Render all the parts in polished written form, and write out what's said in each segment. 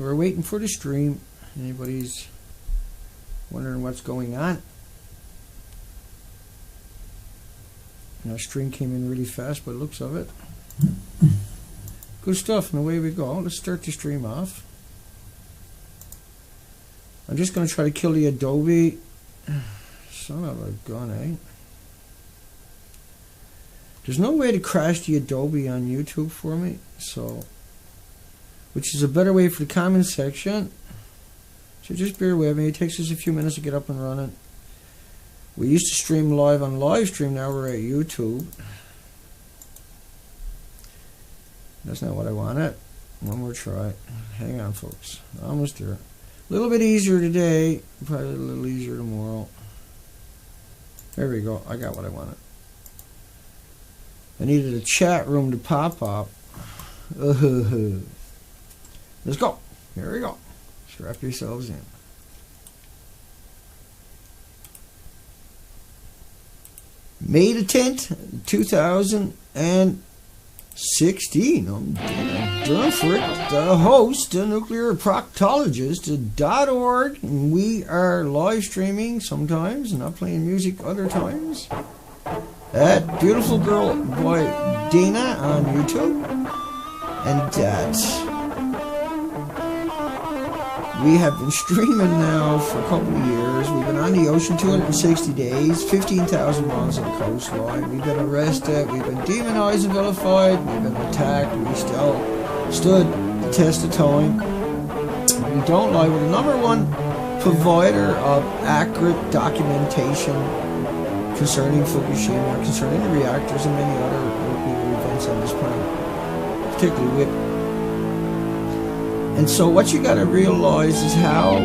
we're waiting for the stream. Anybody's wondering what's going on? Our stream came in really fast by the looks of it. Good stuff, and away we go. Let's start the stream off. I'm just going to try to kill the Adobe. Son of a gun, eh? There's no way to crash the Adobe on YouTube for me, so, which is a better way for the comment section. So just bear with me. It takes us a few minutes to get up and running. We used to stream live on Livestream. Now we're at YouTube. That's not what I wanted. One more try. Hang on, folks. Almost there. A little bit easier today. Probably a little easier tomorrow. There we go. I got what I wanted. I needed a chat room to pop up. Let's go. Here we go. Strap yourselves in. May the 10th, 2016. I'm done for it. The host, nuclearproctologist.org. We are live streaming sometimes, not playing music other times. That beautiful girl boy Dana on YouTube. And that we have been streaming now for a couple of years. We've been on the ocean 260 days, 15,000 miles of the coastline. We've been arrested, we've been demonized and vilified, we've been attacked, we still stood the test of time. We don't lie. We're the #1 provider of accurate documentation concerning Fukushima, concerning the reactors and many other nuclear events on this planet, particularly with. And so what you got to realize is how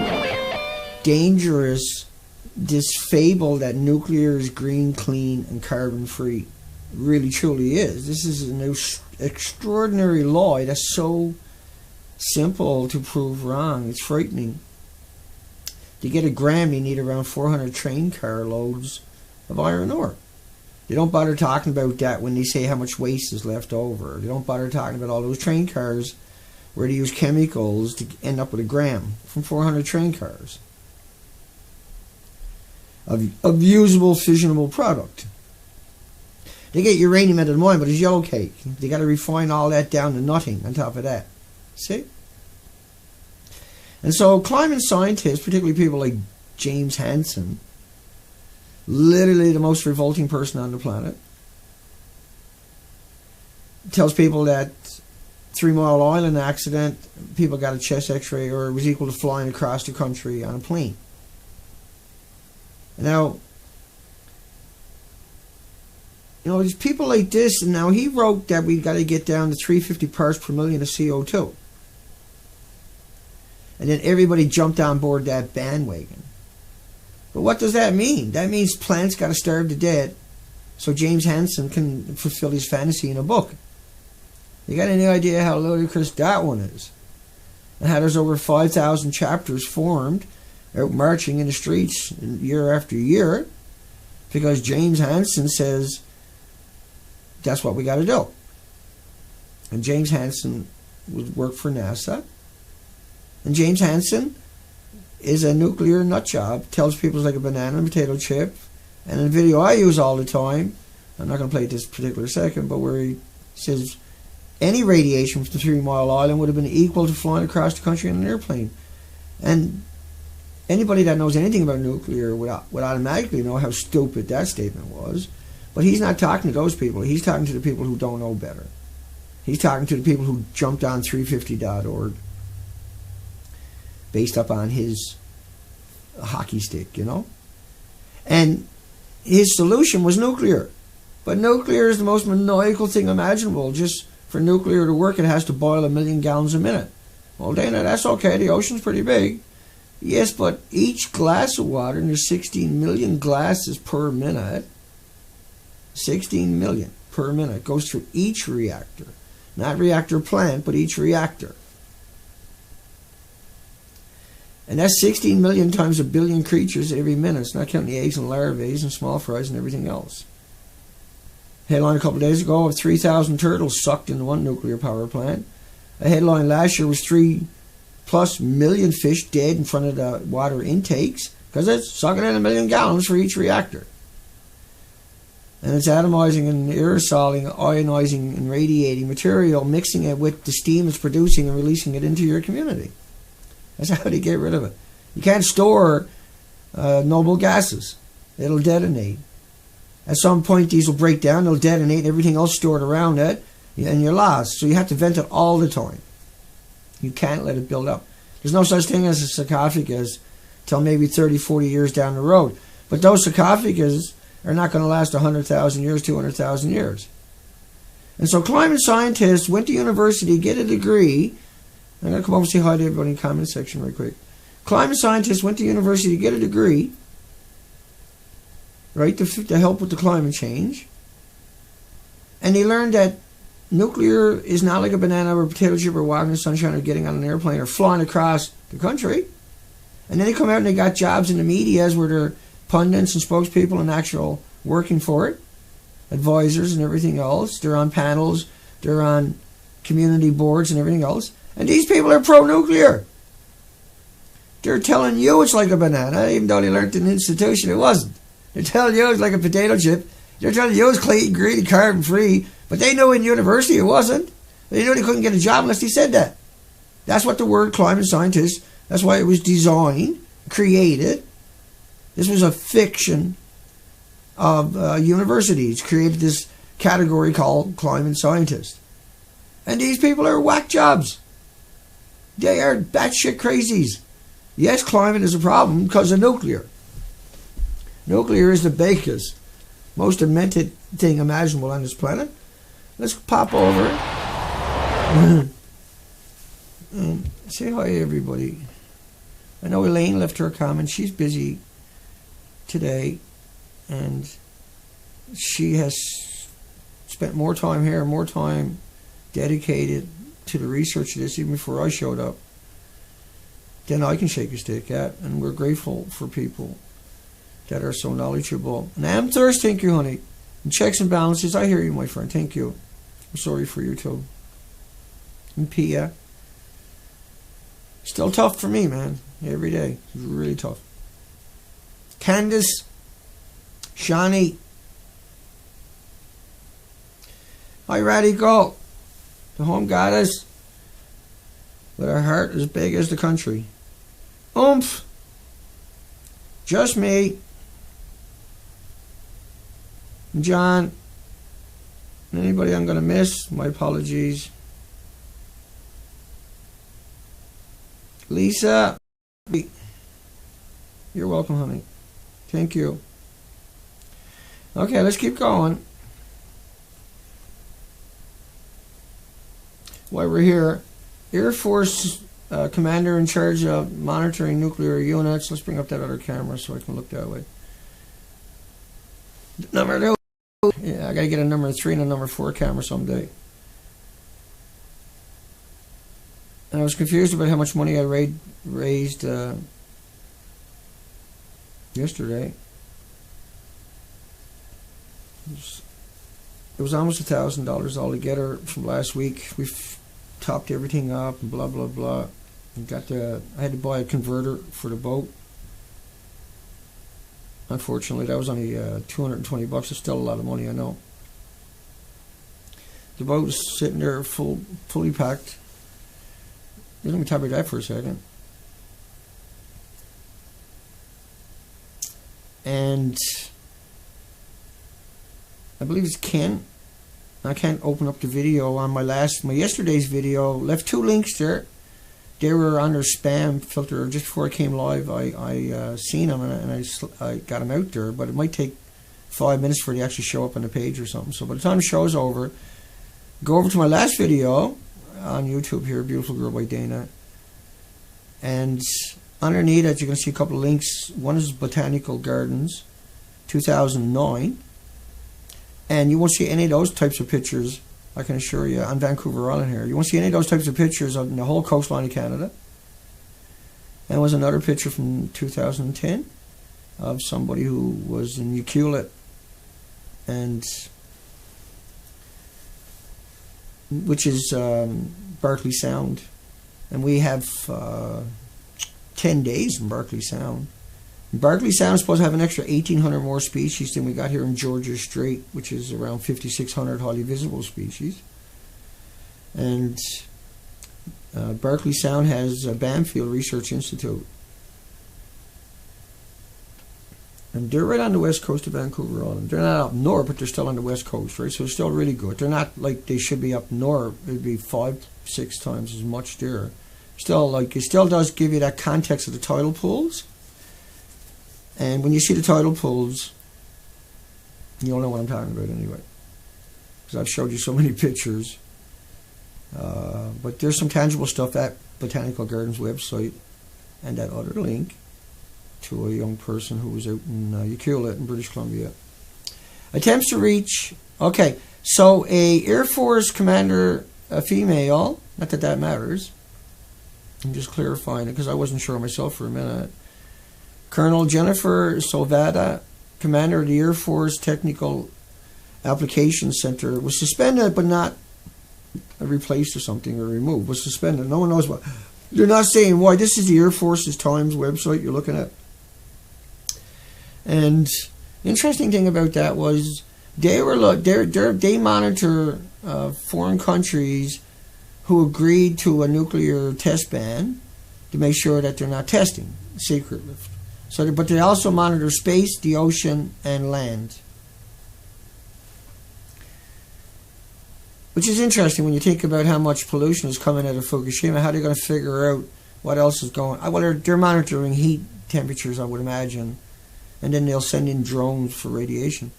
dangerous this fable that nuclear is green, clean, and carbon-free really truly is. This is an extraordinary lie that's so simple to prove wrong. It's frightening. To get a gram, you need around 400 train car loads of iron ore. They don't bother talking about that when they say how much waste is left over. They don't bother talking about all those train cars where they use chemicals to end up with a gram from 400 train cars of usable, fissionable product. They get uranium out of the mine, but it's yellow cake. They got to refine all that down to nothing on top of that. See? And so climate scientists, particularly people like James Hansen, literally the most revolting person on the planet, tells people that 3 Mile Island accident, people got a chest x-ray, or it was equal to flying across the country on a plane. Now, you know, there's people like this, and now he wrote that we got to get down to 350 parts per million of CO2. And then everybody jumped on board that bandwagon. But what does that mean? That means plants got to starve to death so James Hansen can fulfill his fantasy in a book. You got any idea how ludicrous that one is? And how there's over 5,000 chapters formed out marching in the streets year after year because James Hansen says that's what we got to do. And James Hansen worked for NASA. And James Hansen is a nuclear nutjob. Tells people it's like a banana and potato chip. And in the video I use all the time, I'm not going to play it this particular second, but where he says any radiation from the 3 Mile Island would have been equal to flying across the country in an airplane. And anybody that knows anything about nuclear would automatically know how stupid that statement was. But he's not talking to those people. He's talking to the people who don't know better. He's talking to the people who jumped on 350.org based upon his hockey stick, you know. And his solution was nuclear. But nuclear is the most maniacal thing imaginable. Just for nuclear to work, it has to boil 1 million gallons a minute. Well, Dana, that's okay. The ocean's pretty big. Yes, but each glass of water, and there's 16 million glasses per minute, 16 million per minute, goes through each reactor. Not reactor plant, but each reactor. And that's 16 million times 1 billion creatures every minute. It's not counting the eggs and larvae and small fries and everything else. Headline a couple of days ago of 3,000 turtles sucked into one nuclear power plant. A headline last year was 3 plus million fish dead in front of the water intakes because it's sucking in 1 million gallons for each reactor. And it's atomizing and aerosoling, ionizing and radiating material, mixing it with the steam it's producing and releasing it into your community. That's how they get rid of it. You can't store noble gases. It'll detonate. At some point, these will break down, they'll detonate, everything else stored around it, and you're lost. So you have to vent it all the time. You can't let it build up. There's no such thing as a sarcophagus till maybe 30, 40 years down the road. But those sarcophagus are not going to last 100,000 years, 200,000 years. And so climate scientists went to university, get a degree. I'm going to come over and say hi to everybody in the comment section right quick. Climate scientists went to university, get a degree, right, to help with the climate change. And they learned that nuclear is not like a banana or a potato chip or walking in the sunshine or getting on an airplane or flying across the country. And then they come out and they got jobs in the media where they're pundits and spokespeople and actual working for it, advisors and everything else. They're on panels, they're on community boards and everything else. And these people are pro-nuclear. They're telling you it's like a banana, even though they learned in an institution it wasn't. They're telling you it's like a potato chip. They're telling you it's clean, green, carbon free. But they knew in university it wasn't. They knew they couldn't get a job unless they said that. That's what the word climate scientist, that's why it was designed, created. This was a fiction of universities, created this category called climate scientist. And these people are whack jobs. They are batshit crazies. Yes, climate is a problem because of nuclear. Nuclear is the biggest, most demented thing imaginable on this planet. Let's pop over. Say hi, everybody. I know Elaine left her a comment. She's busy today, and she has spent more time here, more time dedicated to the research of this, even before I showed up, than I can shake a stick at. And we're grateful for people that are so knowledgeable. And I'm thirsty, thank you, honey. And checks and balances, I hear you, my friend. Thank you. I'm sorry for you, too. And Pia. Still tough for me, man. Every day. It's really tough. Candace. Shani. Hi, Radical. The home goddess. With her heart as big as the country. Oomph. Just me. John. Anybody I'm going to miss, my apologies. Lisa. You're welcome, honey. Thank you. Okay, let's keep going. While we're here, Air Force commander in charge of monitoring nuclear units. Let's bring up that other camera so I can look that way. Number 2. Yeah, I gotta get a number 3 and a number 4 camera someday. And I was confused about how much money I raised yesterday. It was almost $1,000 altogether from last week. We've topped everything up and blah blah blah. And I had to buy a converter for the boat. Unfortunately, that was only $220. It's still a lot of money, I know. The boat is sitting there fully packed. Let me talk about that for a second. And I believe it's Ken. I can't open up the video on my yesterday's video. Left 2 links there. They were on their spam filter just before I came live. I seen them and I got them out there, but it might take 5 minutes for they actually show up on the page or something. So by the time the show's over, go over to my last video on YouTube here, Beautiful Girl by Dana. And underneath it, you can see a couple of links. One is Botanical Gardens, 2009. And you won't see any of those types of pictures, I can assure you, on Vancouver Island here. You won't see any of those types of pictures on the whole coastline of Canada. And there was another picture from 2010 of somebody who was in Ucluelet, and which is Berkeley Sound. And we have 10 days in Berkeley Sound. Berkeley Sound is supposed to have an extra 1,800 more species than we got here in Georgia Strait, which is around 5,600 highly visible species. And Berkeley Sound has a Banfield Research Institute. And they're right on the west coast of Vancouver Island. They're not up north, but they're still on the west coast, right? So it's still really good. They're not like they should be up north. It'd be 5-6 times as much there. Still, like, it still does give you that context of the tidal pools. And when you see the tidal pools, you'll know what I'm talking about anyway, because I've showed you so many pictures. But there's some tangible stuff at Botanical Gardens website, and that other link to a young person who was out in Ucluelet in British Columbia. Attempts to reach. Okay, so a Air Force commander, a female. Not that that matters. I'm just clarifying it because I wasn't sure myself for a minute. Colonel Jennifer Sovada, commander of the Air Force Technical Applications Center, was suspended but not replaced or something, or removed. Was suspended. No one knows why. They're not saying why. This is the Air Force's Times website you're looking at. And the interesting thing about that was they monitor foreign countries who agreed to a nuclear test ban to make sure that they're not testing secretly. So, but they also monitor space, the ocean, and land. Which is interesting when you think about how much pollution is coming out of Fukushima. How are they going to figure out what else is going on? Well, they're monitoring heat temperatures, I would imagine. And then they'll send in drones for radiation.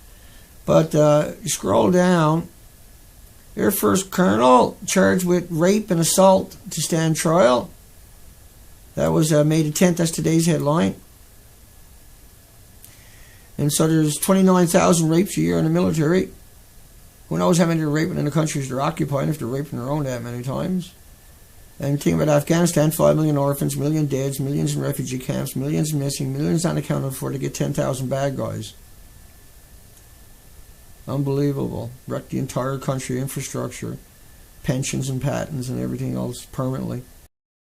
But you scroll down. Air Force Colonel charged with rape and assault to stand trial. That was May the 10th. That's today's headline. And so there's 29,000 rapes a year in the military. Who knows how many they're raping in the countries they're occupying if they're raping their own that many times. And think about Afghanistan, 5 million orphans, million deads, millions in refugee camps, millions missing, millions unaccounted for to get 10,000 bad guys. Unbelievable. Wrecked the entire country infrastructure, pensions and patents and everything else permanently.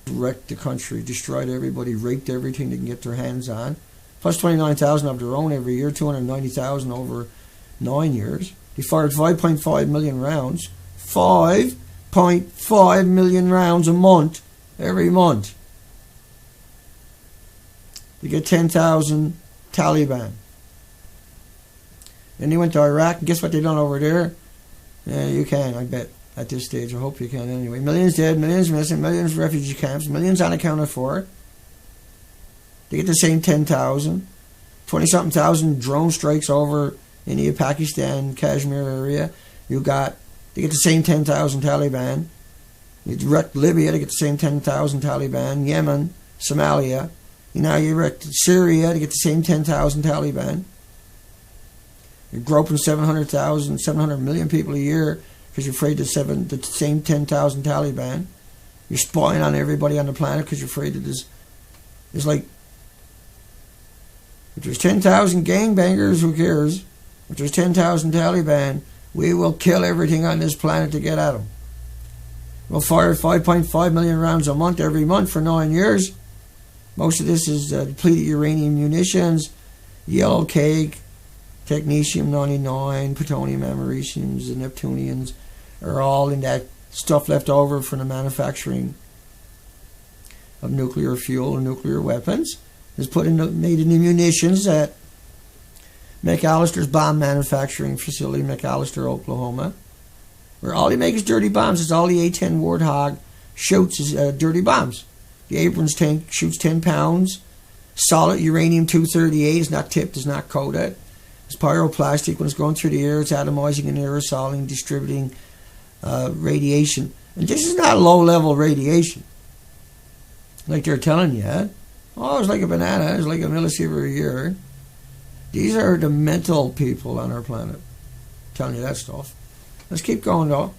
Wrecked the country, destroyed everybody, raped everything they can get their hands on. Plus 29,000 of their own every year, 290,000 over 9 years. They fired 5.5 million rounds. 5.5 million rounds a month, every month. You get 10,000 Taliban. Then they went to Iraq, and guess what they done over there? Yeah, you can, I bet, at this stage. I hope you can anyway. Millions dead, millions missing, millions refugee camps, millions unaccounted for. They get the same 10,000. 20-something thousand drone strikes over India, Pakistan, Kashmir area. They get the same 10,000 Taliban. You wrecked Libya, they get the same 10,000 Taliban. Yemen, Somalia. You wrecked Syria, they get the same 10,000 Taliban. You're groping 700 million people a year because you're afraid of the same 10,000 Taliban. You're spying on everybody on the planet because you're afraid that there's like, if there's 10,000 gangbangers, who cares? If there's 10,000 Taliban, we will kill everything on this planet to get at them. We'll fire 5.5 million rounds a month every month for 9 years. Most of this is depleted uranium munitions, yellow cake, technetium-99, plutonium americiums, and neptunians are all in that stuff left over from the manufacturing of nuclear fuel and nuclear weapons. Is made in the munitions at McAllister's bomb manufacturing facility, McAllister, Oklahoma, where all they make is dirty bombs. It's all the A-10 Warthog shoots is dirty bombs. The Abrams tank shoots 10 pounds. Solid uranium-238 is not tipped, is not coated. It's pyroplastic. When it's going through the air, it's atomizing and aerosoling, distributing radiation. And this is not low-level radiation, like they're telling you. Oh, it's like a banana. It's like a millisievert a year. These are the mental people on our planet telling you that stuff. Let's keep going, though.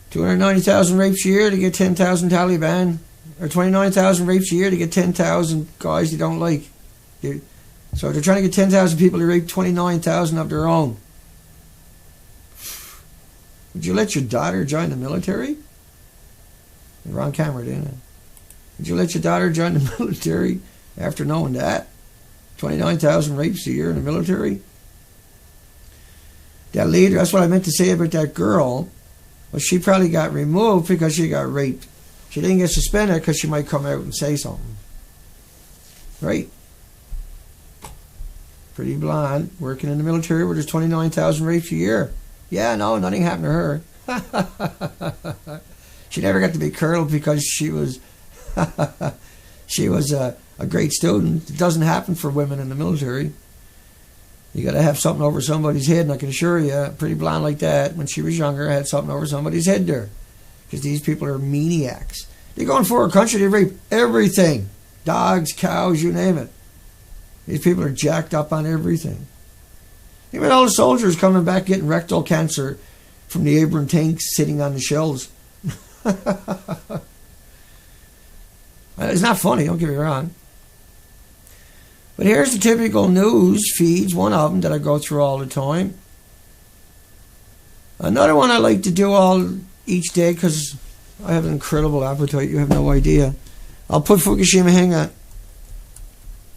290,000 rapes a year to get 10,000 Taliban. Or 29,000 rapes a year to get 10,000 guys you don't like. So they're trying to get 10,000 people to rape 29,000 of their own. Would you let your daughter join the military? You're on camera, didn't I? Would you let your daughter join the military after knowing that? 29,000 rapes a year in the military? That leader, that's what I meant to say about that girl. Well, she probably got removed because she got raped. She didn't get suspended because she might come out and say something. Right? Pretty blonde, working in the military where there's 29,000 rapes a year. Yeah, no, nothing happened to her. She never got to be colonel because she was she was a great student. It doesn't happen for women in the military. You got to have something over somebody's head, and I can assure you, pretty blonde like that, when she was younger, had something over somebody's head there. Because these people are maniacs. They go in foreign country, they rape everything. Dogs, cows, you name it. These people are jacked up on everything. Even all the soldiers coming back getting rectal cancer from the Abrams tanks sitting on the shells. It's not funny, don't get me wrong. But here's the typical news feeds, one of them that I go through all the time. Another one I like to do each day because I have an incredible appetite, you have no idea. I'll put Fukushima, hang on.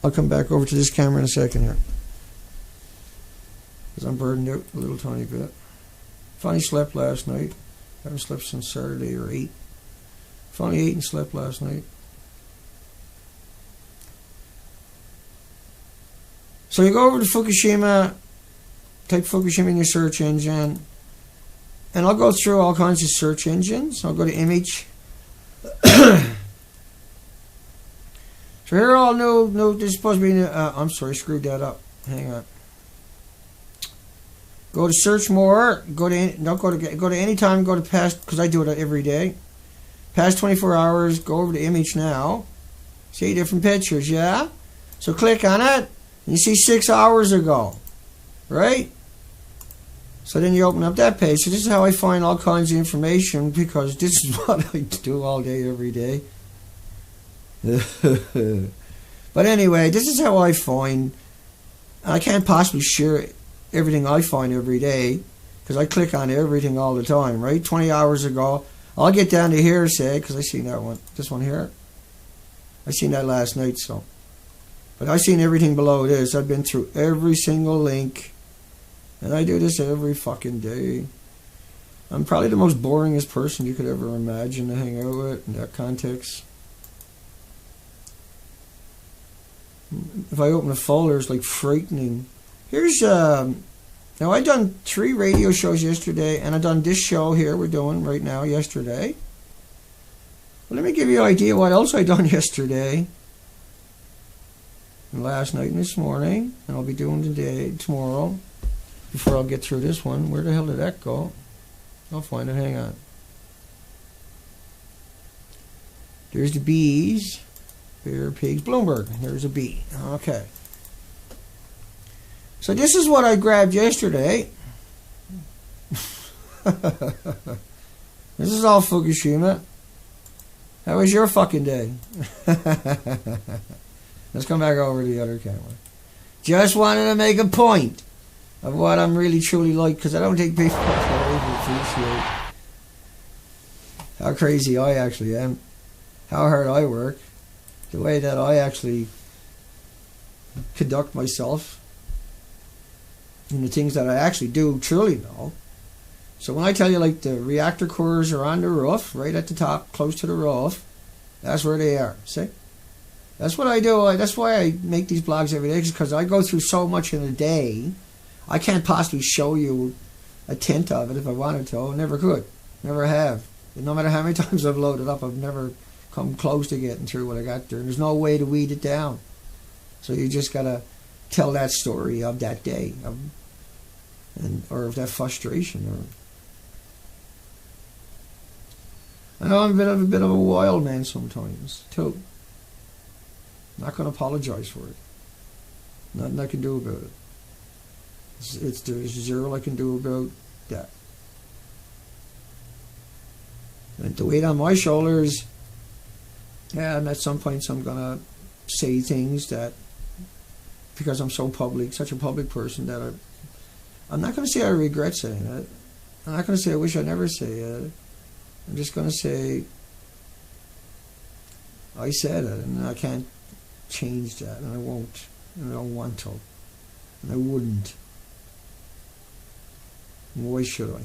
I'll come back over to this camera in a second here. Because I'm burdened out a little tiny bit. Finally slept last night. Haven't slept since Saturday or 8. Finally ate and slept last night. So you go over to Fukushima, type Fukushima in your search engine, and I'll go through all kinds of search engines. I'll go to image. So here are all new, this is supposed to be, I'm sorry, screwed that up. Hang on. Go to search more, go to anytime, go to past, because I do it every day. Past 24 hours, go over to image now. See different pictures, yeah? So click on it, and you see 6 hours ago, right? So then you open up that page. So this is how I find all kinds of information, because this is what I do all day, every day. But anyway, this is how I find. I can't possibly share everything I find every day because I click on everything all the time, right? 20 hours ago, I'll get down to here, say, because I seen that one, this one here. I seen that last night, so. But I seen everything below this. I've been through every single link, and I do this every fucking day. I'm probably the most boringest person you could ever imagine to hang out with in that context. If I open a folder, it's like frightening. Here's, now I done 3 radio shows yesterday, and I done this show here we're doing right now yesterday. Well, let me give you an idea what else I done yesterday, and last night and this morning, and I'll be doing today, tomorrow, before I'll get through this one. Where the hell did that go? I'll find it, hang on. There's the bees. Bear, pigs, Bloomberg. There's a bee. Okay. So this is what I grabbed yesterday. This is all Fukushima. How was your fucking day? Let's come back over to the other camera. Just wanted to make a point of what I'm really truly like, because I don't take people to appreciate how crazy I actually am, how hard I work, the way that I actually conduct myself, and the things that I actually do truly know. So when I tell you, like, the reactor cores are on the roof, right at the top, close to the roof, that's where they are. See? That's what I do. That's why I make these blogs every day, because I go through so much in a day. I can't possibly show you a tint of it if I wanted to. I never could. Never have. And no matter how many times I've loaded up, I've never come close to getting through what I got there. And there's no way to weed it down. So you just got to tell that story of that day, or of that frustration. I know I'm a bit of a wild man sometimes, too. Not going to apologize for it. Nothing I can do about it. There's zero I can do about that. And the weight on my shoulders, yeah, and at some points I'm going to say things that, because I'm so public, such a public person, that I'm not going to say I regret saying it. I'm not going to say I wish I never say it. I'm just going to say I said it, and I can't change that, and I won't, and I don't want to, and I wouldn't. And why should I?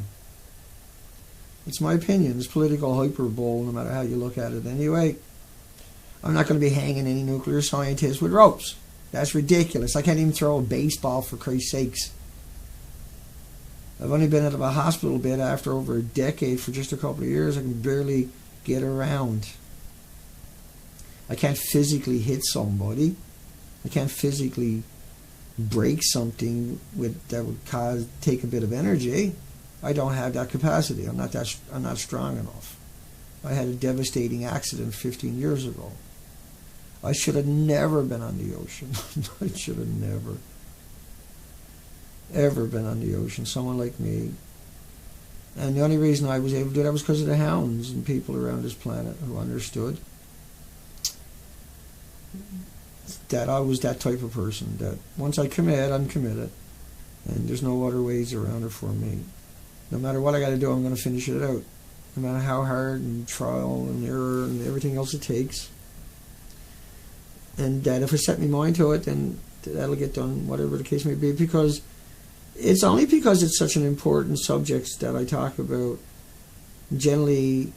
It's my opinion. It's political hyperbole, no matter how you look at it. Anyway, I'm not going to be hanging any nuclear scientists with ropes. That's ridiculous. I can't even throw a baseball, for Christ's sakes. I've only been out of a hospital bed after over a decade for just a couple of years. I can barely get around. I can't physically hit somebody. I can't physically break something that would take a bit of energy. I don't have that capacity. I'm not strong enough. I had a devastating accident 15 years ago. I should have never been on the ocean. I should have never, ever been on the ocean. Someone like me. And the only reason I was able to do that was because of the hounds and people around this planet who understood that I was that type of person, that once I commit, I'm committed, and there's no other ways around it for me. No matter what I got to do, I'm going to finish it out, no matter how hard and trial and error and everything else it takes. And that if I set my mind to it, then that'll get done, whatever the case may be, because it's only because it's such an important subject that I talk about generally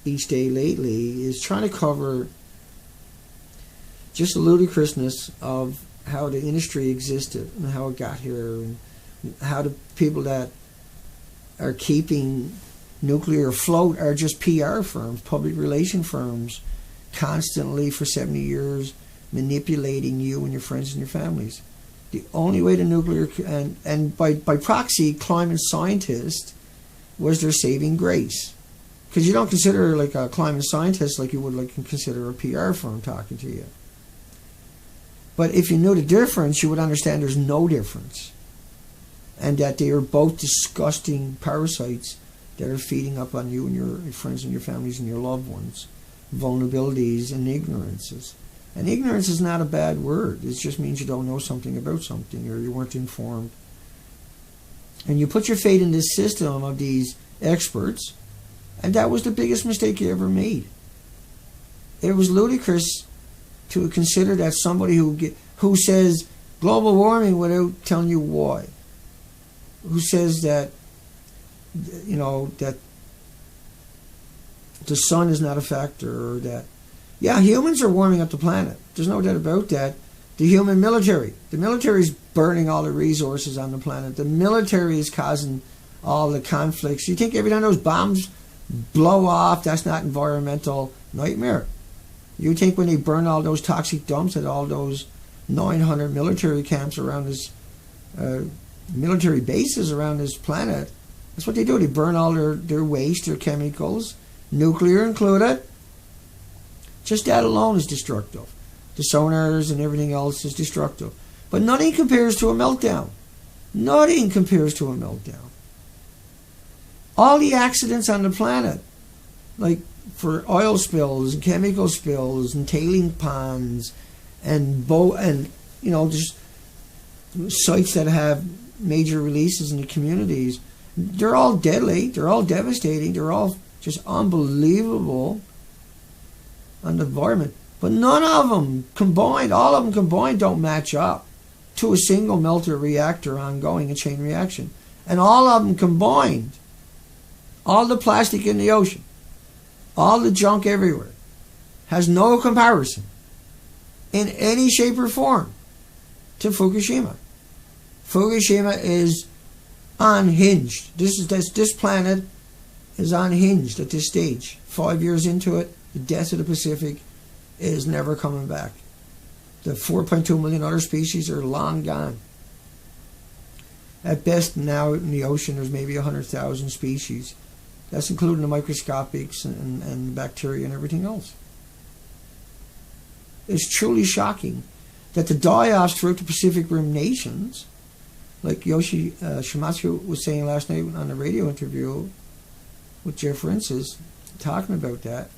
each day lately, is trying to cover just the ludicrousness of how the industry existed and how it got here, and how the people that are keeping nuclear afloat are just PR firms, public relation firms, constantly for 70 years manipulating you and your friends and your families. The only way the nuclear, and by proxy, climate scientists was their saving grace. Because you don't consider like a climate scientist like you would like consider a PR firm talking to you. But if you knew the difference, you would understand there's no difference. And that they are both disgusting parasites that are feeding up on you and your friends and your families and your loved ones. Vulnerabilities and ignorances. And ignorance is not a bad word. It just means you don't know something about something, or you weren't informed. And you put your faith in this system of these experts, and that was the biggest mistake you ever made. It was ludicrous to consider that somebody who says global warming without telling you why, who says that, you know, that the sun is not a factor, or that, yeah, humans are warming up the planet. There's no doubt about that. The human military. The military is burning all the resources on the planet. The military is causing all the conflicts. You think every time those bombs blow off, that's not environmental nightmare? You think when they burn all those toxic dumps at all those 900 military camps around this, military bases around this planet, that's what they do. They burn all their waste, their chemicals, nuclear included. Just that alone is destructive. The sonars and everything else is destructive. But nothing compares to a meltdown. Nothing compares to a meltdown. All the accidents on the planet, like for oil spills and chemical spills and tailing ponds and you know, just sites that have major releases in the communities, they're all deadly, they're all devastating, they're all just unbelievable on the environment. But none of them combined, all of them combined, don't match up to a single melter reactor ongoing, a chain reaction. And all of them combined, all the plastic in the ocean, all the junk everywhere, has no comparison in any shape or form to Fukushima. Fukushima is unhinged. This planet is unhinged at this stage. 5 years into it, the death of the Pacific is never coming back. The 4.2 million other species are long gone. At best, now in the ocean, there's maybe 100,000 species. That's including the microscopics and bacteria and everything else. It's truly shocking that the die-offs throughout the Pacific Rim nations, like Yoshi Shimatsu was saying last night on the radio interview with Jeff Rinces, talking about that,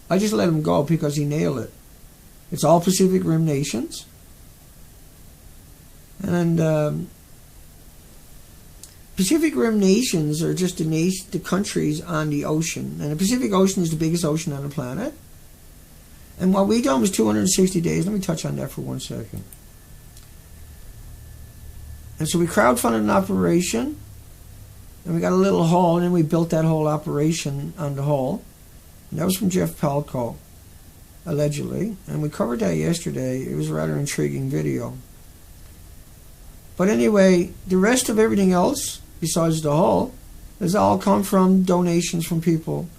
I just let him go because he nailed it. It's all Pacific Rim nations. And Pacific Rim nations are just the countries on the ocean. And the Pacific Ocean is the biggest ocean on the planet. And what we done was 260 days. Let me touch on that for 1 second. And so we crowdfunded an operation. And we got a little hull. And then we built that whole operation on the hull. And that was from Jeff Palco, allegedly. And we covered that yesterday. It was a rather intriguing video. But anyway, the rest of everything else, besides the hull, has all come from donations from people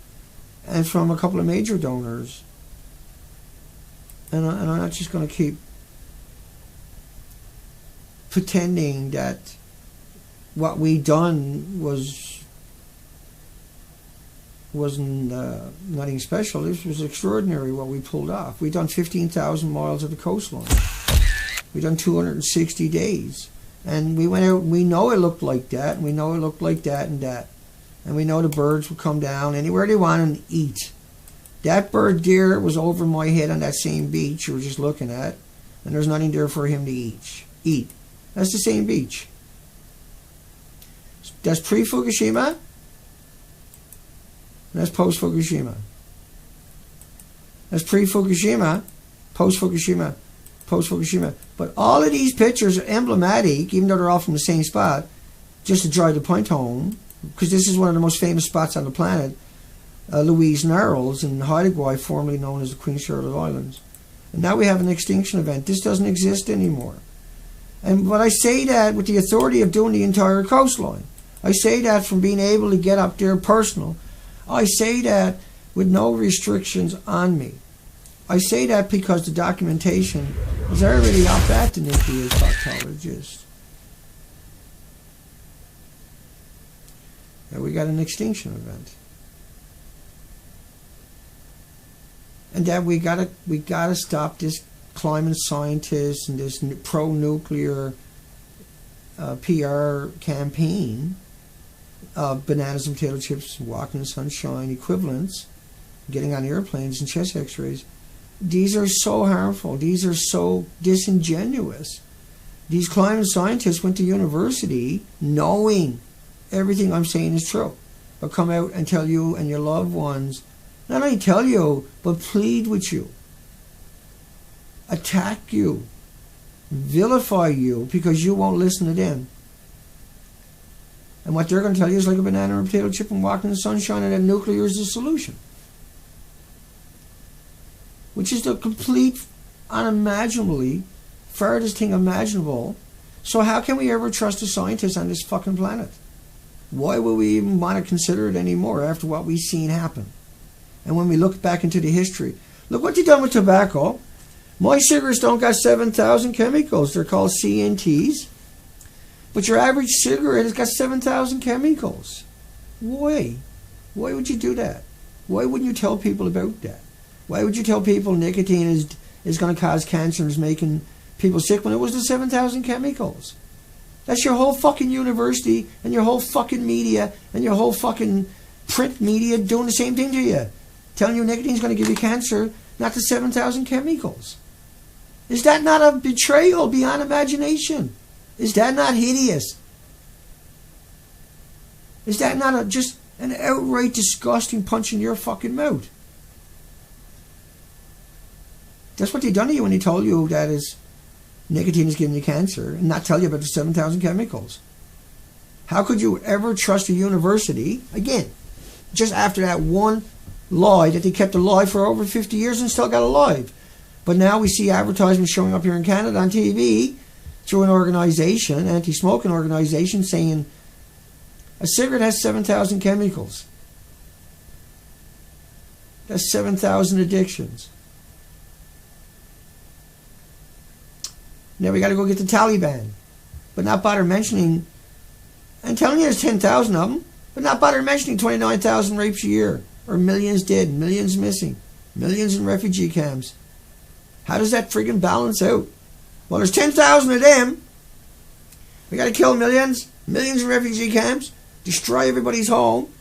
and from a couple of major donors. And I'm not just going to keep pretending that what we done wasn't nothing special. This was extraordinary what we pulled off. We done 15,000 miles of the coastline. We done 260 days. And we went out, we know it looked like that, and we know it looked like that and that. And we know the birds would come down anywhere they want and eat. That bird deer was over my head on that same beach you were just looking at, and there's nothing there for him to eat. That's the same beach. That's pre-Fukushima, and that's post-Fukushima. That's pre-Fukushima, post-Fukushima, post-Fukushima. But all of these pictures are emblematic, even though they're all from the same spot, just to drive the point home, because this is one of the most famous spots on the planet, Louise Narrows in Haida, formerly known as the Queen Charlotte Islands. And now we have an extinction event. This doesn't exist anymore. And but I say that with the authority of doing the entire coastline. I say that from being able to get up there personal. I say that with no restrictions on me. I say that because the documentation is already up at the nuclear proctologist. And we got an extinction event. And that we gotta stop this climate scientist and this pro-nuclear PR campaign of bananas and potato chips, walking in the sunshine equivalents, getting on airplanes and chest x-rays. These are so harmful. These are so disingenuous. These climate scientists went to university knowing everything I'm saying is true, but come out and tell you and your loved ones, not only tell you, but plead with you, attack you, vilify you because you won't listen to them. And what they're going to tell you is like a banana or a potato chip and walk in the sunshine, and that nuclear is the solution. Which is the complete, unimaginably farthest thing imaginable. So how can we ever trust a scientist on this fucking planet? Why would we even want to consider it anymore after what we've seen happen? And when we look back into the history, look what they've done with tobacco. My cigarettes don't got 7,000 chemicals. They're called CNTs. But your average cigarette has got 7,000 chemicals. Why? Why would you do that? Why wouldn't you tell people about that? Why would you tell people nicotine is going to cause cancer and is making people sick when it was the 7,000 chemicals? That's your whole fucking university and your whole fucking media and your whole fucking print media doing the same thing to you. Telling you nicotine is going to give you cancer, not the 7,000 chemicals. Is that not a betrayal beyond imagination? Is that not hideous? Is that not just an outright disgusting punch in your fucking mouth? That's what they done to you when they told you that nicotine is giving you cancer and not tell you about the 7,000 chemicals. How could you ever trust a university, again, just after that one lie that they kept alive for over 50 years and still got alive? But now we see advertisements showing up here in Canada on TV through an organization, anti-smoking organization, saying a cigarette has 7,000 chemicals. That's 7,000 addictions. Now we got to go get the Taliban, but not bother mentioning, I'm telling you there's 10,000 of them, but not bother mentioning 29,000 rapes a year, or millions dead, millions missing, millions in refugee camps. How does that friggin' balance out? Well, there's 10,000 of them. We got to kill millions, millions in refugee camps, destroy everybody's home,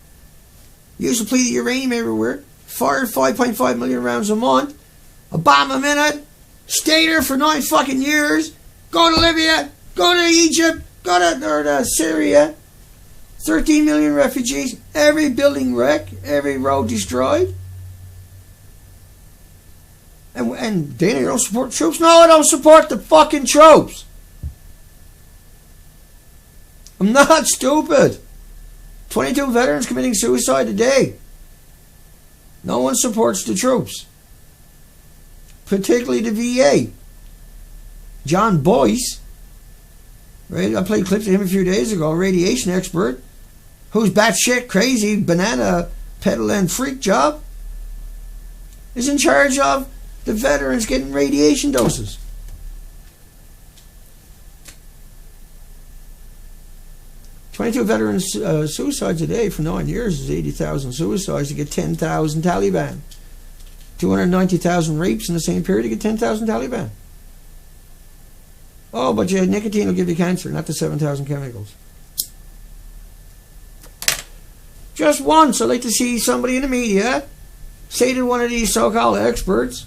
use depleted uranium everywhere, fire 5.5 million rounds a month, a bomb a minute, stay there for 9 fucking years, go to Libya, go to Egypt, go to Syria, 13 million refugees, every building wrecked, every road destroyed. And Dana, you don't support troops? No, I don't support the fucking troops. I'm not stupid. 22 veterans committing suicide a day. No one supports the troops. Particularly the VA. John Boyce, right? I played clips of him a few days ago, a radiation expert, who's batshit crazy, banana peddling freak job, is in charge of the veterans getting radiation doses. "22 veterans suicides a day for 9 years is 80,000 suicides to get 10,000 Taliban. 290,000 rapes in the same period to get 10,000 Taliban. Oh, but nicotine will give you cancer, not the 7,000 chemicals." Just once, I'd like to see somebody in the media say to one of these so-called experts,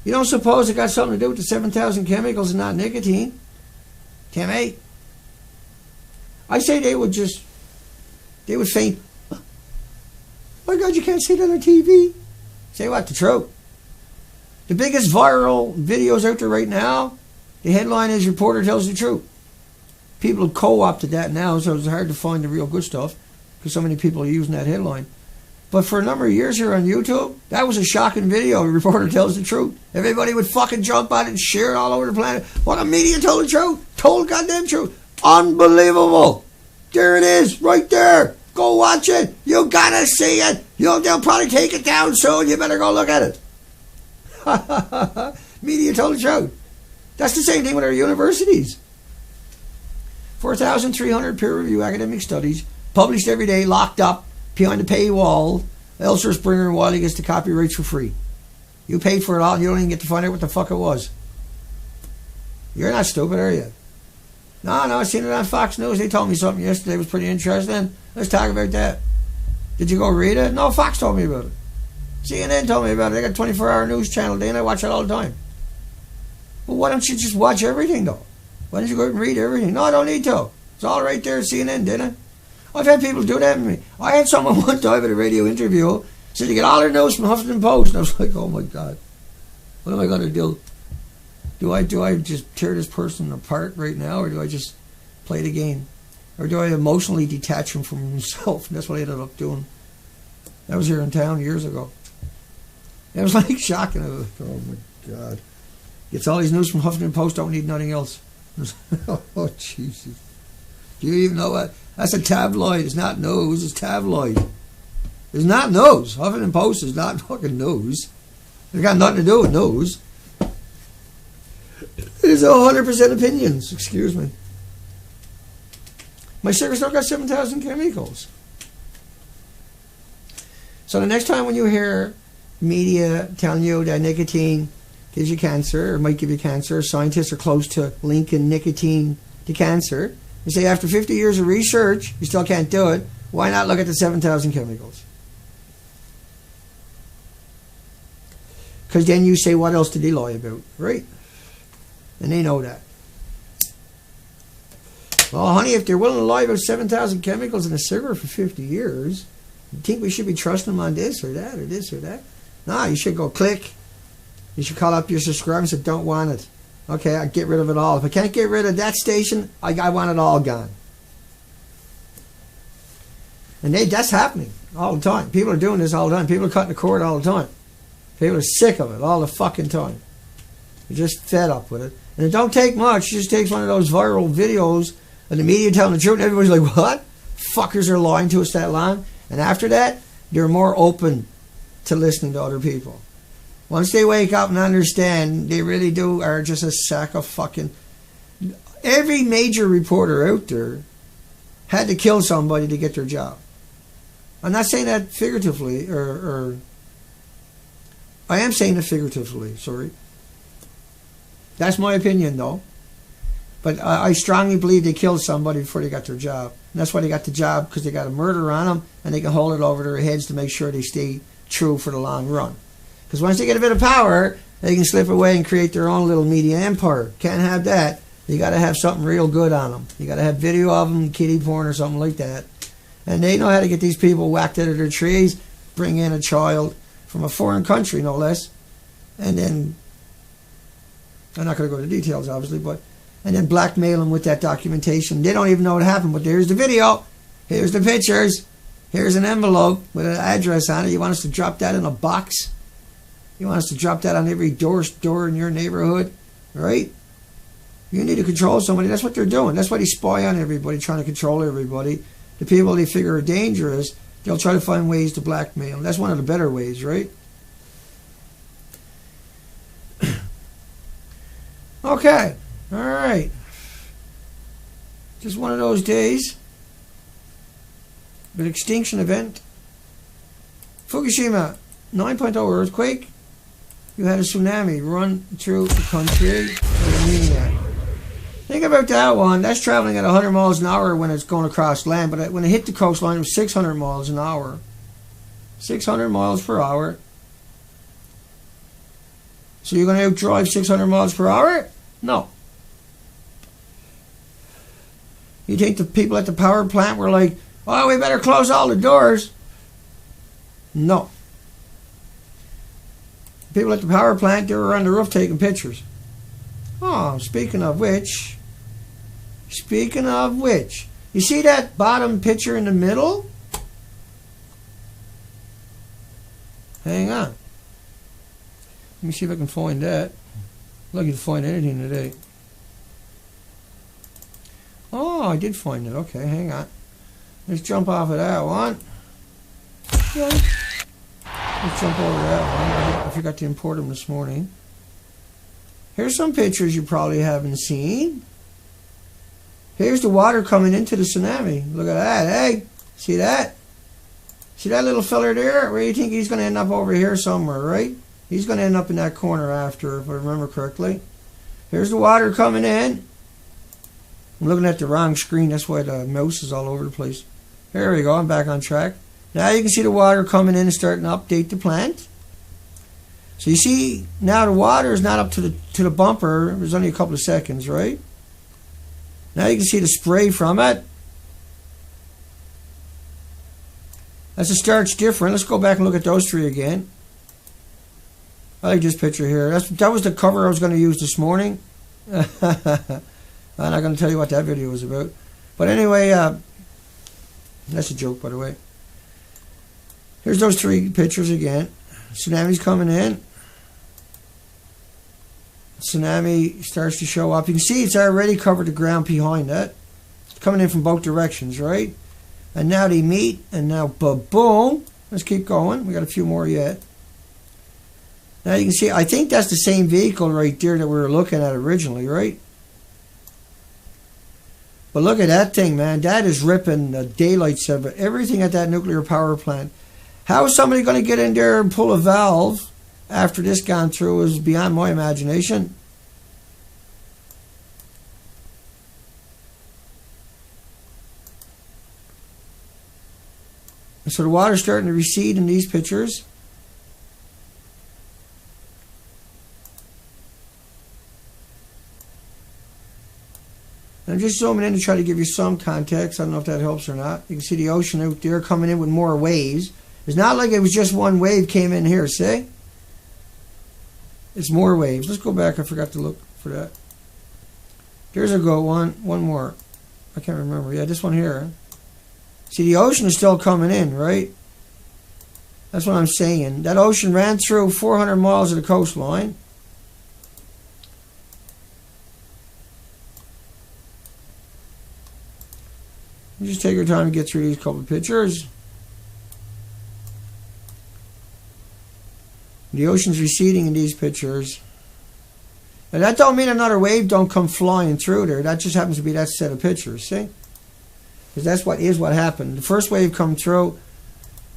"You don't suppose it got something to do with the 7,000 chemicals and not nicotine?" Timmy? I say they would faint. "Oh my God, you can't say that on TV." Say what? The truth. The biggest viral videos out there right now, the headline is "Reporter Tells the Truth." People have co-opted that now, so it's hard to find the real good stuff because so many people are using that headline. But for a number of years here on YouTube, that was a shocking video. "The Reporter Tells the Truth." Everybody would fucking jump on it and share it all over the planet. What, a media told the truth? Told goddamn truth. Unbelievable. There it is, right there. Go watch it. You gotta see it. They'll probably take it down soon. You better go look at it. Media told the truth. That's the same thing with our universities. 4,300 peer-reviewed academic studies published every day, locked up behind a paywall. Elsewhere, Springer and Wiley gets the copyrights for free. You paid for it all and you don't even get to find out what the fuck it was. You're not stupid, are you? No, I seen it on Fox News. They told me something yesterday. It was pretty interesting. Let's talk about that. Did you go read it? No, Fox told me about it. CNN told me about it. They got a 24-hour news channel, and I watch it all the time. Well, why don't you just watch everything, though? Why don't you go out and read everything? No, I don't need to. It's all right there at CNN, didn't it? I've had people do that to me. I had someone one time at a radio interview said they get all their news from Huffington Post, and I was like, oh my God, what am I going to do? Do I just tear this person apart right now, or do I just play the game? Or do I emotionally detach him from himself? And that's what I ended up doing. That was here in town years ago. It was like shocking. I was like, oh my God. Gets all these news from Huffington Post, don't need nothing else. Oh, Jesus. Do you even know what? That's a tabloid. It's not news, it's tabloid. It's not news. Huffington Post is not fucking news. It's got nothing to do with news. It is 100% opinions. Excuse me. My cigarettes don't got 7,000 chemicals. So the next time when you hear media telling you that nicotine gives you cancer or might give you cancer, scientists are close to linking nicotine to cancer, you say after 50 years of research, you still can't do it, why not look at the 7,000 chemicals? Because then you say, what else did they lie about? Right? And they know that. Well, honey, if they're willing to lie about 7,000 chemicals in a cigarette for 50 years, you think we should be trusting them on this or that or this or that? No, you should go click. You should call up your subscriber and say, don't want it. Okay, I'll get rid of it all. If I can't get rid of that station, I want it all gone. And that's happening all the time. People are doing this all the time. People are cutting the cord all the time. People are sick of it all the fucking time. They're just fed up with it. And it don't take much. It just takes one of those viral videos of the media telling the truth. And everybody's like, what? Fuckers are lying to us that long. And after that, they're more open to listening to other people. Once they wake up and understand, they really are just a sack of fucking... Every major reporter out there had to kill somebody to get their job. I'm not saying that figuratively, or I am saying it figuratively, sorry. That's my opinion, though. But I strongly believe they killed somebody before they got their job. And that's why they got the job, because they got a murder on them, and they can hold it over their heads to make sure they stay true for the long run. Because once they get a bit of power, they can slip away and create their own little media empire. Can't have that. You got to have something real good on them. You got to have video of them, kiddie porn or something like that. And they know how to get these people whacked out of their trees, bring in a child from a foreign country, no less. And then, I'm not going to go into details, obviously, but, and then blackmail them with that documentation. They don't even know what happened, but there's the video. Here's the pictures. Here's an envelope with an address on it. You want us to drop that in a box? You want us to drop that on every door in your neighborhood? Right? You need to control somebody. That's what they're doing. That's why they spy on everybody, trying to control everybody. The people they figure are dangerous, they'll try to find ways to blackmail. That's one of the better ways, right? Okay. All right. Just one of those days. An extinction event. Fukushima, 9.0 earthquake. You had a tsunami run through the country. What do you mean that? Think about that one. That's traveling at 100 miles an hour when it's going across land. But when it hit the coastline, it was 600 miles an hour. 600 miles per hour. So you're going to outdrive 600 miles per hour? No. You think the people at the power plant were like, oh, we better close all the doors? No. People at the power plant, they were on the roof taking pictures. Oh, speaking of which, you see that bottom picture in the middle? Hang on. Let me see if I can find that. I'm looking to find anything today. Oh, I did find it. Okay, hang on. Let's jump off of that one. Yeah. Let's jump over that one. I forgot to import them this morning. Here's some pictures you probably haven't seen. Here's the water coming into the tsunami. Look at that, hey? See that? See that little feller there? Where do you think he's going to end up over here somewhere, right? He's going to end up in that corner after, if I remember correctly. Here's the water coming in. I'm looking at the wrong screen. That's why the mouse is all over the place. There we go. I'm back on track. Now you can see the water coming in and starting to update the plant. So you see, now the water is not up to the bumper. There's only a couple of seconds, right? Now you can see the spray from it. That's a starch different. Let's go back and look at those three again. I like this picture here. That was the cover I was going to use this morning. I'm not going to tell you what that video was about. But anyway, that's a joke, by the way. Here's those three pictures again. Tsunami's coming in. Tsunami starts to show up. You can see it's already covered the ground behind it. It's coming in from both directions, right? And now they meet, and now ba-boom. Let's keep going. We got a few more yet. Now you can see, I think that's the same vehicle right there that we were looking at originally, right? But look at that thing, man. That is ripping the daylights of it. Everything at that nuclear power plant. How is somebody going to get in there and pull a valve after this gone through is beyond my imagination. And so the water's starting to recede in these pictures. I'm just zooming in to try to give you some context. I don't know if that helps or not. You can see the ocean out there coming in with more waves. It's not like it was just one wave came in here, see? It's more waves. Let's go back. I forgot to look for that. There's a go one more. I can't remember. Yeah, this one here. See, the ocean is still coming in, right? That's what I'm saying. That ocean ran through 400 miles of the coastline. You just take your time to get through these couple of pictures. The ocean's receding in these pictures. And that don't mean another wave don't come flying through there. That just happens to be that set of pictures, see? Because that's what happened. The first wave come through,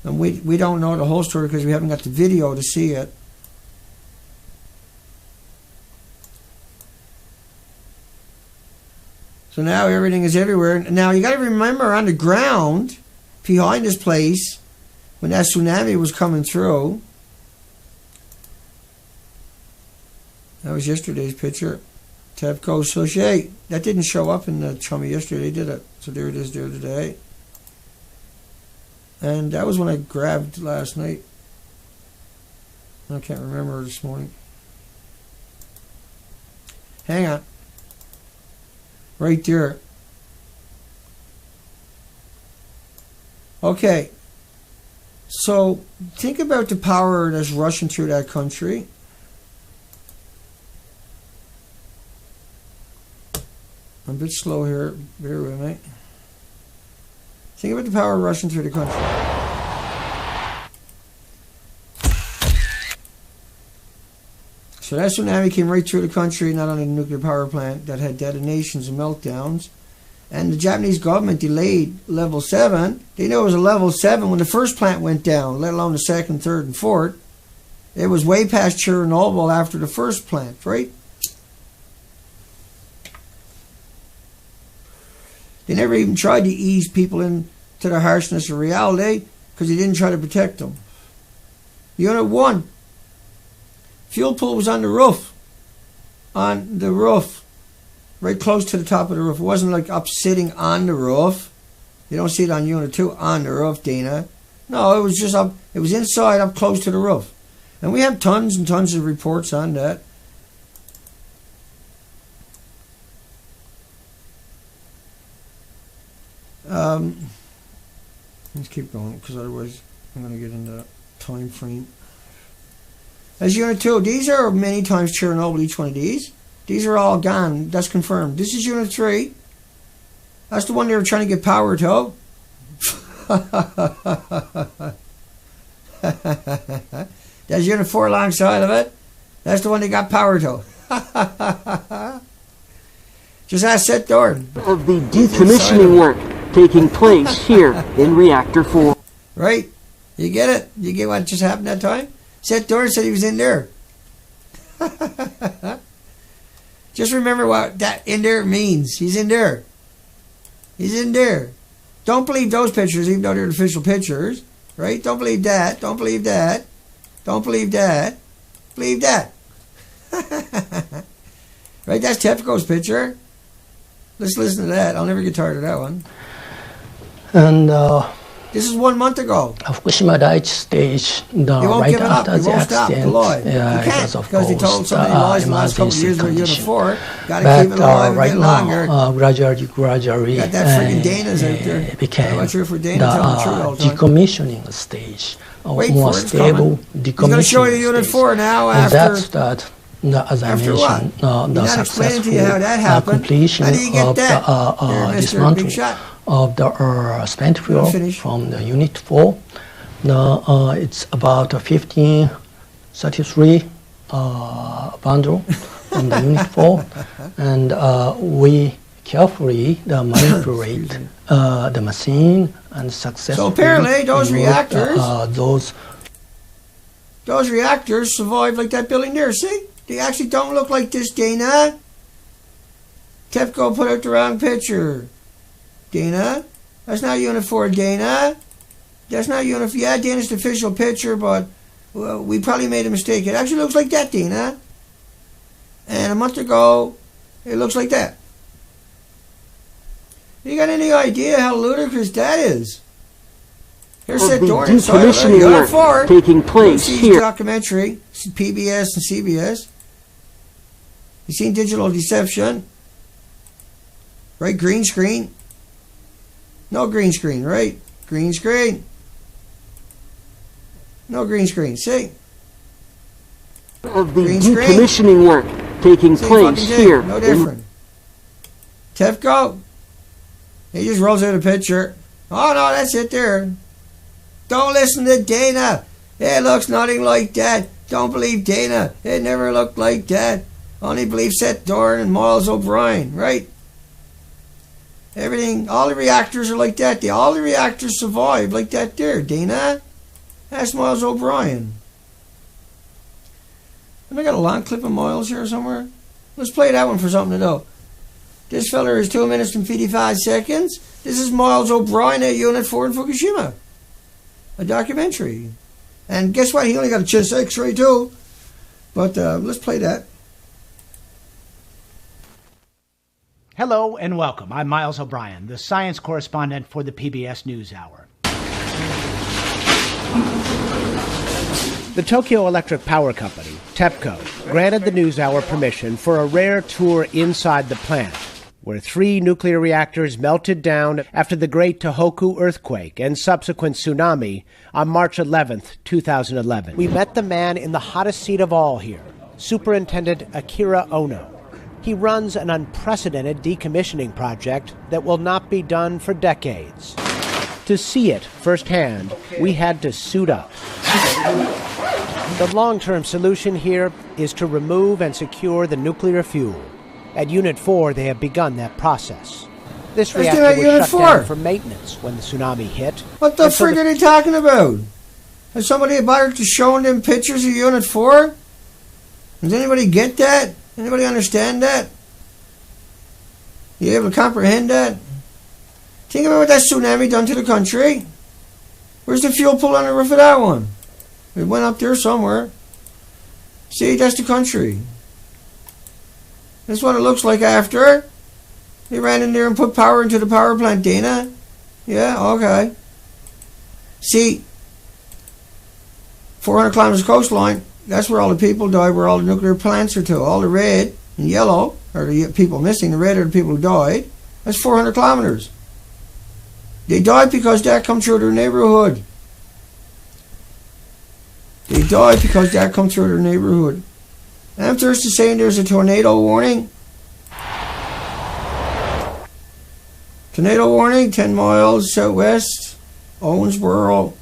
and we don't know the whole story because we haven't got the video to see it. So now everything is everywhere. Now you got to remember, on the ground behind this place, when that tsunami was coming through, that was yesterday's picture. TEPCO Associate. That didn't show up in the Chummy yesterday, did it? So there it is there today. And that was when I grabbed last night. I can't remember this morning. Hang on. Right there. Okay. So think about the power that's rushing through that country. I'm a bit slow here. Bear with me. Think about the power rushing through the country. So that tsunami came right through the country, not only the nuclear power plant that had detonations and meltdowns. And the Japanese government delayed level 7. They knew it was a level 7 when the first plant went down, let alone the second, third, and fourth. It was way past Chernobyl after the first plant, right? They never even tried to ease people into the harshness of reality because they didn't try to protect them. Unit 1. Fuel pool was on the roof. On the roof. Right close to the top of the roof. It wasn't like up sitting on the roof. You don't see it on Unit 2 on the roof, Dana. No, it was just up. It was inside, up close to the roof. And we have tons and tons of reports on that. Let's keep going because otherwise I'm going to get into time frame. As Unit 2, these are many times Chernobyl, each one of these. These are all gone. That's confirmed. This is Unit 3. That's the one they were trying to get power to. That's Unit 4 alongside of it. That's the one they got power to. Just ask Seth Dorn. Of the decommissioning work taking place here in Reactor 4. Right? You get it? You get what just happened that time? Seth Dorn said he was in there. Just remember what that in there means. He's in there. He's in there. Don't believe those pictures, even though they're official pictures. Right? Don't believe that. Don't believe that. Don't believe that. Believe that. Right? That's TEPCO's picture. Let's listen to that. I'll never get tired of that one. And this is 1 month ago. Fukushima Daiichi stage, right after the accident, it was of because they told so many lies in the last couple of years with Unit 4. Got to but keep it alive right a bit longer. now, gradually, Got that freaking Dana's out there. became I'm not sure if we're Dana the telling the truth all the time. decommissioning stage, Wait more for it, stable decommissioning. He's going to show you Unit 4 now and after. that's as I After mentioned, the explaining to you how that successful happened. completion How do you get of that? the Big dismantling shot. of the spent fuel from the Unit 4. It's about 1533 bundle from the Unit 4, and we carefully manipulate the machine and successfully. So apparently those reactors, those those reactors survived like that building there. See? They actually don't look like this, Dana. TEPCO put out the wrong picture. Dana? That's not Unit 4, Dana. That's not Unit 4. Yeah, Dana's the official picture, but we probably made a mistake. It actually looks like that, Dana. And a month ago, it looks like that. You got any idea how ludicrous that is? Here's Seth Dorn inside Unit 4. Taking place here. Documentary, PBS and CBS. You seen Digital Deception? Right, green screen. No green screen, right? Green screen. No green screen. See? Of the decommissioning work taking place here. No different. TEPCO. He just rolls out a picture. Oh no, that's it there. Don't listen to Dana. It looks nothing like that. Don't believe Dana. It never looked like that. Only believe Seth Dorn and Miles O'Brien, right? Everything, all the reactors are like that. All the reactors survive like that there, Dana. That's Miles O'Brien. Have I got a long clip of Miles here somewhere? Let's play that one for something to know. This fella is 2 minutes and 55 seconds. This is Miles O'Brien at Unit 4 in Fukushima. A documentary. And guess what? He only got a chest x-ray too. But let's play that. Hello and welcome. I'm Miles O'Brien, the science correspondent for the PBS NewsHour. The Tokyo Electric Power Company, TEPCO, granted the NewsHour permission for a rare tour inside the plant, where 3 nuclear reactors melted down after the Great Tohoku earthquake and subsequent tsunami on March 11, 2011. We met the man in the hottest seat of all here, Superintendent Akira Ono. He runs an unprecedented decommissioning project that will not be done for decades. To see it firsthand, we had to suit up. The long-term solution here is to remove and secure the nuclear fuel. At Unit 4, they have begun that process. This reactor was shut down for maintenance when the tsunami hit. What the frig are they talking about? Has somebody bothered to showing them pictures of Unit 4? Does anybody get that? Anybody understand that? You able to comprehend that? Think about what that tsunami done to the country. Where's the fuel pull on the roof of that one? It went up there somewhere. See, that's the country. That's what it looks like after. They ran in there and put power into the power plant, Dana. Yeah, okay. See, 400 kilometers coastline, that's where all the people died, where all the nuclear plants are to. All the red and yellow are the people missing. The red are the people who died. That's 400 kilometers. They died because that come through their neighborhood. They died because that come through their neighborhood. And I'm thirsty saying there's a tornado warning. Tornado warning, 10 miles southwest, Owensboro.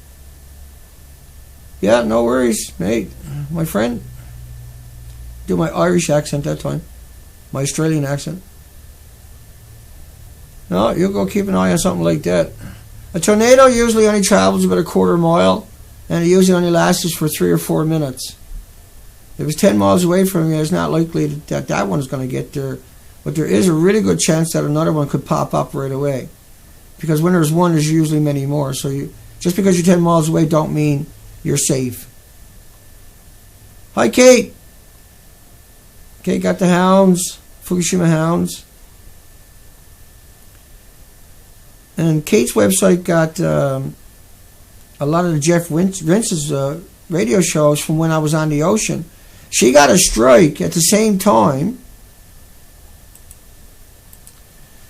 Yeah, no worries, mate. My friend. Do my Irish accent that time. My Australian accent. No, you'll go keep an eye on something like that. A tornado usually only travels about a quarter mile, and it usually only lasts for 3 or 4 minutes. If it's 10 miles away from you, it's not likely that that one's going to get there. But there is a really good chance that another one could pop up right away. Because when there's one, there's usually many more. So just because you're 10 miles away don't mean you're safe. Hi, Kate. Kate got the hounds, Fukushima hounds. And Kate's website got a lot of the Jeff Rince's radio shows from when I was on the ocean. She got a strike at the same time.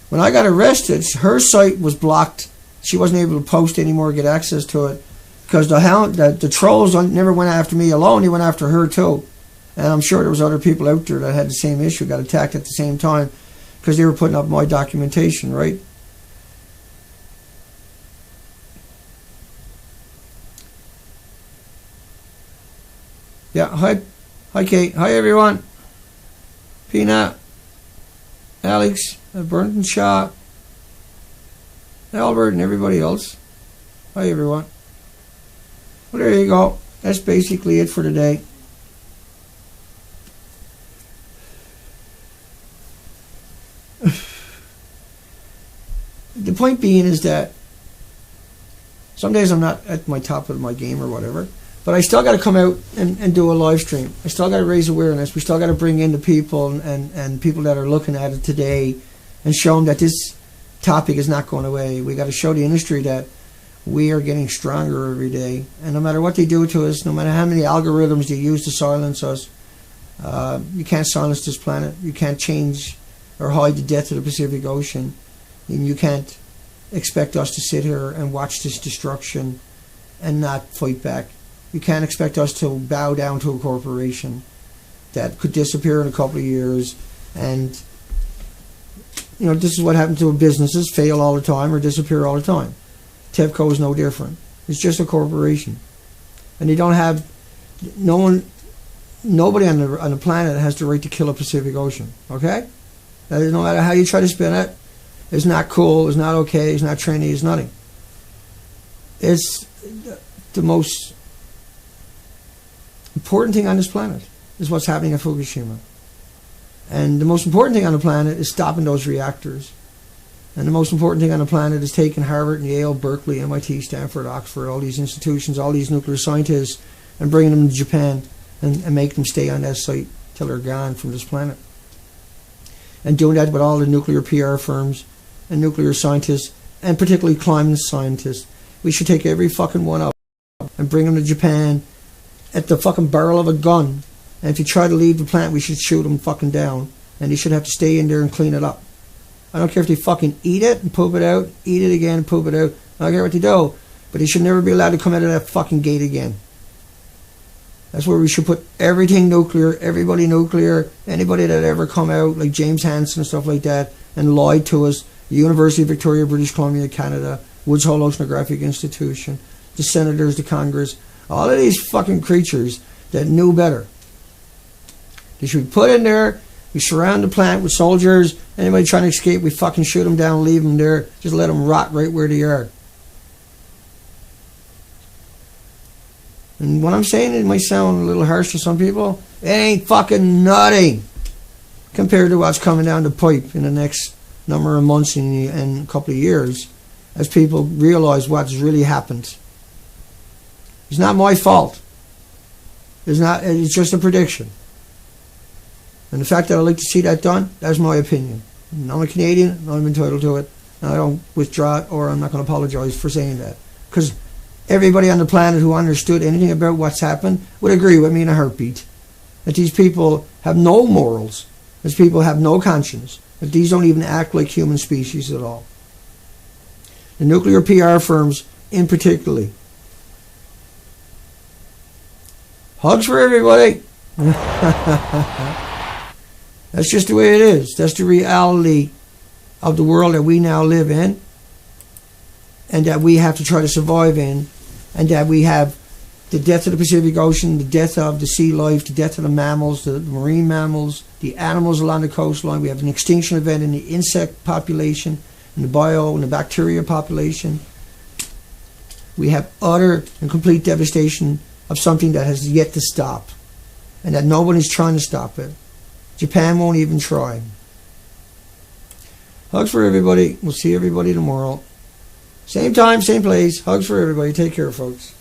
When I got arrested, her site was blocked. She wasn't able to post anymore, get access to it, because the trolls never went after me alone. They went after her too. And I'm sure there was other people out there that had the same issue, got attacked at the same time, because they were putting up my documentation, right? Yeah, hi Kate, hi everyone. Peanut, Alex, Burnton Shaw, Albert, and everybody else. Hi everyone. Well, there you go. That's basically it for today. The point being is that some days I'm not at my top of my game or whatever, but I still got to come out and do a live stream. I still got to raise awareness. We still got to bring in the people and people that are looking at it today and show them that this topic is not going away. We got to show the industry that we are getting stronger every day. And no matter what they do to us, no matter how many algorithms they use to silence us, you can't silence this planet. You can't change or hide the death of the Pacific Ocean. And you can't expect us to sit here and watch this destruction and not fight back. You can't expect us to bow down to a corporation that could disappear in a couple of years. And, you know, this is what happens to businesses, fail all the time or disappear all the time. TEPCO is no different. It's just a corporation. And they don't have, nobody on the planet has the right to kill a Pacific Ocean, okay? No matter how you try to spin it, it's not cool, it's not okay, it's not trendy, it's nothing. It's the most important thing on this planet is what's happening at Fukushima. And the most important thing on the planet is stopping those reactors. And the most important thing on the planet is taking Harvard and Yale, Berkeley, MIT, Stanford, Oxford, all these institutions, all these nuclear scientists, and bringing them to Japan and make them stay on that site till they're gone from this planet. and doing that with all the nuclear PR firms and nuclear scientists, and particularly climate scientists. We should take every fucking one up and bring them to Japan at the fucking barrel of a gun. And if you try to leave the plant, we should shoot them fucking down. And they should have to stay in there and clean it up. I don't care if they fucking eat it and poop it out, eat it again and poop it out. I don't care what they do. But they should never be allowed to come out of that fucking gate again. That's where we should put everything nuclear, everybody nuclear, anybody that ever come out, like James Hansen and stuff like that, and lied to us. The University of Victoria, British Columbia, Canada, Woods Hole Oceanographic Institution, the senators, the Congress, all of these fucking creatures that knew better. They should be put in there. We surround the plant with soldiers. Anybody trying to escape, we fucking shoot them down, leave them there. Just let them rot right where they are. And what I'm saying, it might sound a little harsh to some people. It ain't fucking nothing compared to what's coming down the pipe in the next number of months and a couple of years as people realize what's really happened. It's not my fault. It's just a prediction. And the fact that I'd like to see that done, that's my opinion. And I'm a Canadian, and I'm entitled to it. And I don't withdraw it, or I'm not going to apologize for saying that. Because everybody on the planet who understood anything about what's happened would agree with me in a heartbeat. That these people have no morals. These people have no conscience. That these don't even act like human species at all. The nuclear PR firms in particular. Hugs for everybody. That's just the way it is. That's the reality of the world that we now live in, and that we have to try to survive in, and that we have the death of the Pacific Ocean, the death of the sea life, the death of the mammals, the marine mammals, the animals along the coastline. We have an extinction event in the insect population, in the bio and the bacteria population. We have utter and complete devastation of something that has yet to stop, and that nobody's trying to stop it. Japan won't even try. Hugs for everybody. We'll see everybody tomorrow. Same time, same place. Hugs for everybody. Take care, folks.